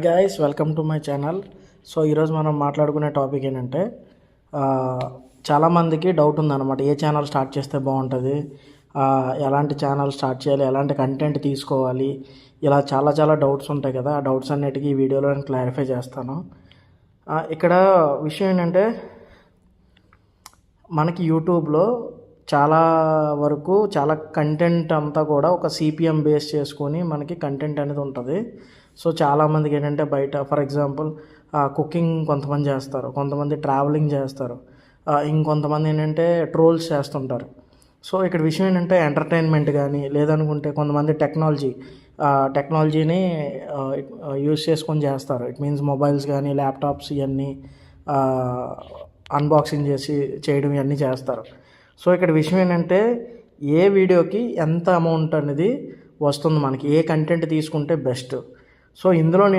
Guys welcome to my channel. So ఈరోజు మనం మాట్లాడుకునే టాపిక్ ఏంటంటే చాలామందికి డౌట్ ఉందన్నమాట, ఏ ఛానల్ స్టార్ట్ చేస్తే బాగుంటుంది, ఎలాంటి ఛానల్ స్టార్ట్ చేయాలి, ఎలాంటి కంటెంట్ తీసుకోవాలి, ఇలా చాలా డౌట్స్ ఉంటాయి కదా. ఆ డౌట్స్ అన్నిటికీ ఈ వీడియోలో నేను క్లారిఫై చేస్తాను. ఇక్కడ విషయం ఏంటంటే, మనకి యూట్యూబ్లో చాలా వరకు చాలా కంటెంట్ అంతా కూడా ఒక సిపిఎం బేస్ చేసుకొని మనకి కంటెంట్ అనేది ఉంటుంది. సో చాలామందికి ఏంటంటే బయట ఫర్ ఎగ్జాంపుల్ కుకింగ్ కొంతమంది చేస్తారు, కొంతమంది ట్రావెలింగ్ చేస్తారు, ఇంకొంతమంది ఏంటంటే ట్రోల్స్ చేస్తుంటారు. సో ఇక్కడ విషయం ఏంటంటే ఎంటర్టైన్మెంట్ కానీ లేదనుకుంటే కొంతమంది టెక్నాలజీని యూస్ చేసుకొని చేస్తారు. ఇట్ మీన్స్ మొబైల్స్ కానీ ల్యాప్టాప్స్ ఇవన్నీ అన్బాక్సింగ్ చేసి చేయడం ఇవన్నీ చేస్తారు. సో ఇక్కడ విషయం ఏంటంటే, ఏ వీడియోకి ఎంత అమౌంట్ అనేది వస్తుంది, మనకి ఏ కంటెంట్ తీసుకుంటే బెస్ట్. సో ఇందులో నేను